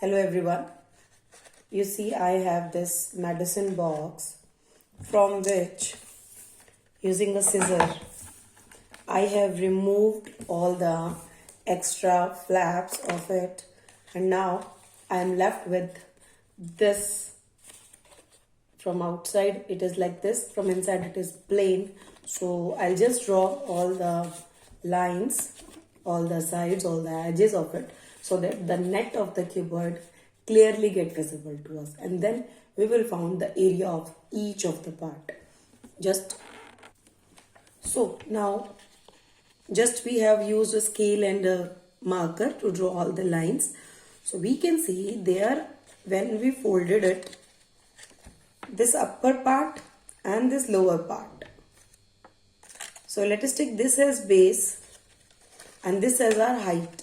Hello everyone. You see I have this medicine box from which using a scissor I have removed all the extra flaps of it, and now I am left with this. From outside it is like this, from inside it is plain. So I'll just draw all the lines, all the sides, all the edges of it, so that the net of the cuboid clearly get visible to us, and then we will find the area of each of the part. Just we have used a scale and a marker to draw all the lines. So we can see there, when we folded it, this upper part and this lower part. So let us take this as base and this as our height.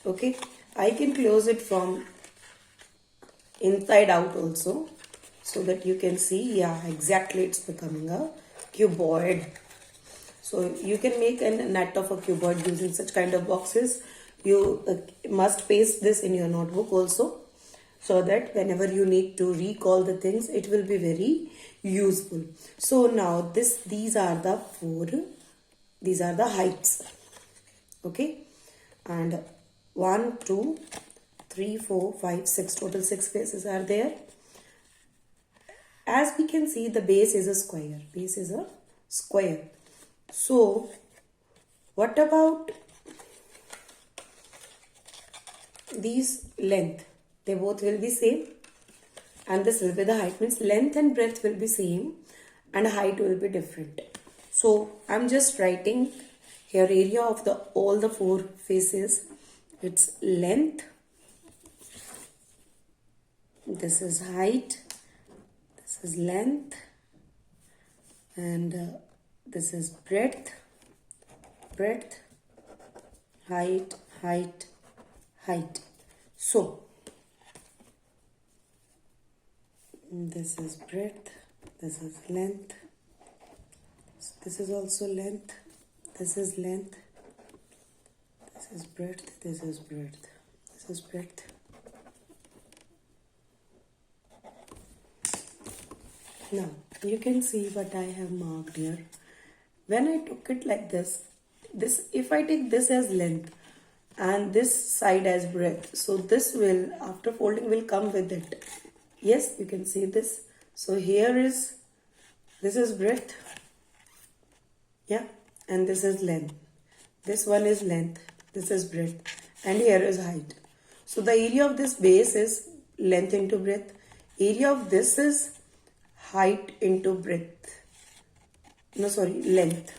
Okay, I can close it from inside out also, so that you can see, yeah, exactly, it's becoming a cuboid. So you can make a net of a cuboid using such kind of boxes. You must paste this in your notebook also, so that whenever you need to recall the things, it will be very useful. So now these are the heights. Okay, and 1 2 3 4 5 6, total 6 faces are there. As we can see, the base is a square. So what about these length? They both will be same, and this will be the height, means length and breadth will be same and height will be different. So I'm just writing here area of all the 4 faces. It's length, this is height, this is length, and this is breadth, height. So this is breadth, this is length, this is also length, this is length, this is breadth, this is breadth, this is breadth. Now you can see what I have marked here. When I took it like this, if I take this as length and this side as breadth, so this will, after folding, will come with it. Yes, you can see this. So this is breadth, yeah, and this is length. This one is length, this is breadth, and here is height. So the area of this base is length into breadth. Area of this is height into breadth. No, sorry, length.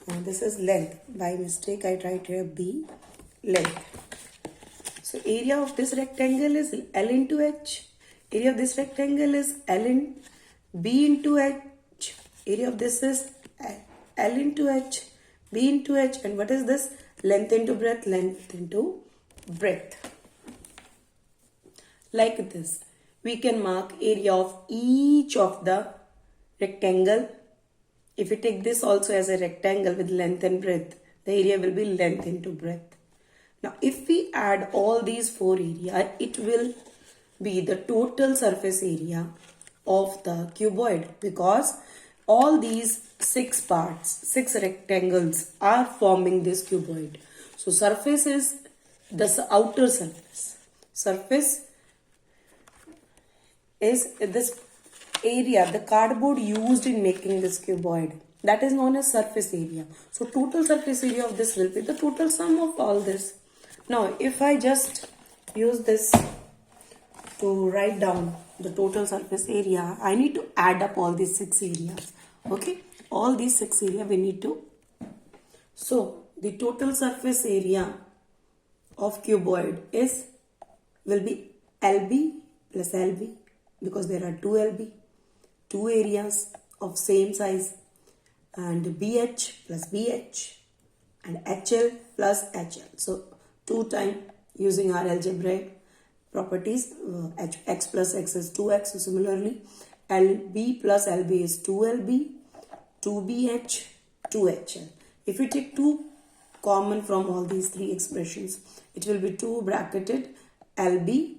This is length. By mistake, I tried here B, length. So area of this rectangle is L into H. Area of this rectangle is B into H. Area of this is L into H, B into H. And what is this? Length into breadth, length into breadth. Like this, we can mark area of each of the rectangle. If we take this also as a rectangle with length and breadth, the area will be length into breadth. Now, if we add all these 4 areas, it will be the total surface area of the cuboid, because all these 6 rectangles are forming this cuboid. So surface is the outer surface. Surface is this area, the cardboard used in making this cuboid, that is known as surface area. So total surface area of this will be the total sum of all this. Now if I just use this to write down the total surface area, I need to add up all these 6 areas. Okay, all these 6 areas we need to. So the total surface area of cuboid will be LB plus LB, because there are 2 LB, 2 areas of same size, and BH plus BH, and HL plus HL. So 2 times, using our algebraic properties, x plus x is 2x. So similarly, LB plus LB is 2LB, 2BH, 2HL. If we take 2 common from all these 3 expressions, it will be 2 bracketed LB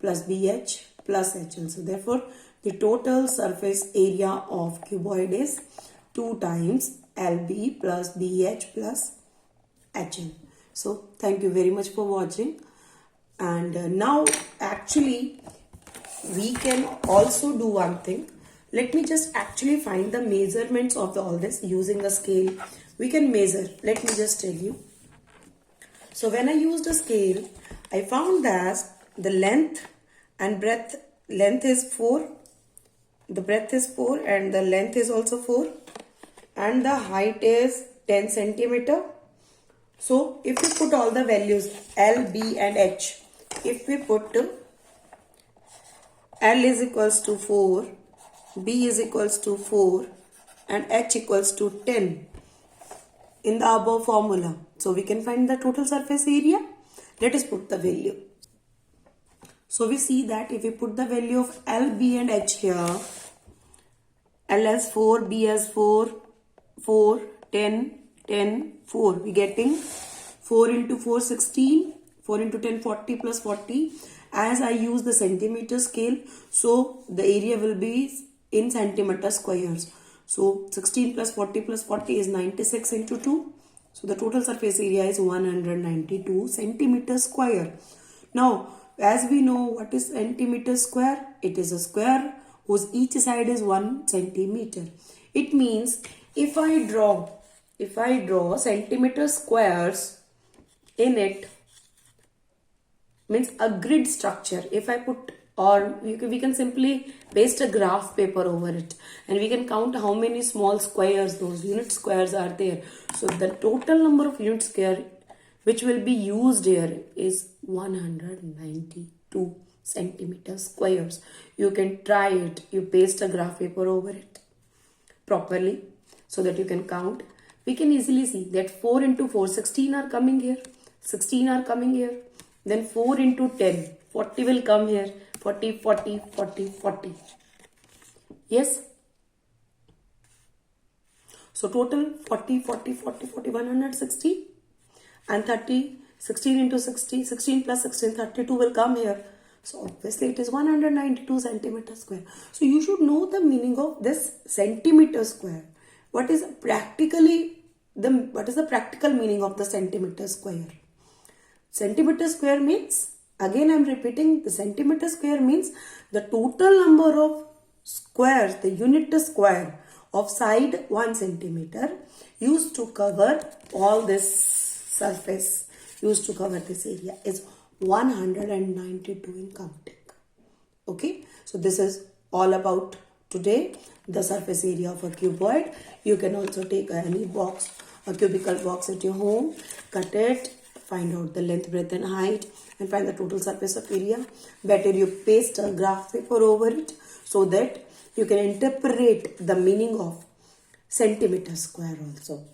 plus BH plus HL. So therefore, the total surface area of cuboid is 2 times LB plus BH plus HL. So thank you very much for watching. And now actually we can also do one thing. Let me just actually find the measurements of all this using the scale. We can measure. Let me just tell you. So when I used a scale, I found that the length and breadth, length is 4, the breadth is 4 and the length is also 4 and the height is 10 centimeter. So if we put all the values L, B and H, if we put L is equals to 4, B is equals to 4 and H equals to 10 in the above formula, so we can find the total surface area. Let us put the value. So we see that if we put the value of L, B and H here, L as 4, B as 4, 4, 10, 10, 4. We getting 4 into 4, 16, 4 into 10, 40 plus 40. As I use the centimeter scale, so the area will be in centimeter squares. So 16 plus 40 plus 40 is 96 into 2. So the total surface area is 192 centimeter square. Now, as we know what is centimeter square, it is a square whose each side is 1 centimeter. It means if I draw centimeter squares in it, means a grid structure. If I put, or we can simply paste a graph paper over it and we can count how many small squares, those unit squares are there. So the total number of unit square which will be used here is 192 centimeter squares. You can try it. You paste a graph paper over it properly so that you can count. We can easily see that 4 into 4, 16 are coming here, 16 are coming here. Then 4 into 10, 40 will come here, 40, 40, 40, 40. Yes. So total 40, 40, 40, 40, 160 and 30, 16 into 60, 16 plus 16, 32 will come here. So obviously it is 192 centimeter square. So you should know the meaning of this centimeter square. What is the practical meaning of the centimeter square? Centimeter square means, again I am repeating, the centimeter square means the total number of squares, the unit square of side 1 centimeter used to cover all this surface, used to cover this area is 192 in counting. Okay, so this is all about today, the surface area of a cuboid. You can also take any box, a cubical box at your home, cut it, find out the length, breadth and height and find the total surface of area. Better you paste a graph paper over it so that you can interpret the meaning of centimeter square also.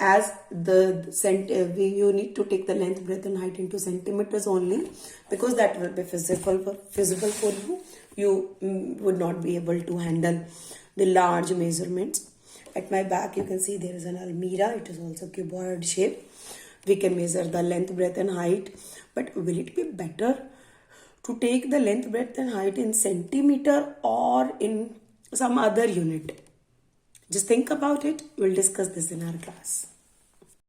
You need to take the length, breadth and height into centimeters only, because that will be feasible for you. You would not be able to handle the large measurements. At my back you can see there is an almirah. It is also cuboid shape. We can measure the length, breadth and height. But will it be better to take the length, breadth and height in centimeter or in some other unit? Just think about it. We'll discuss this in our class.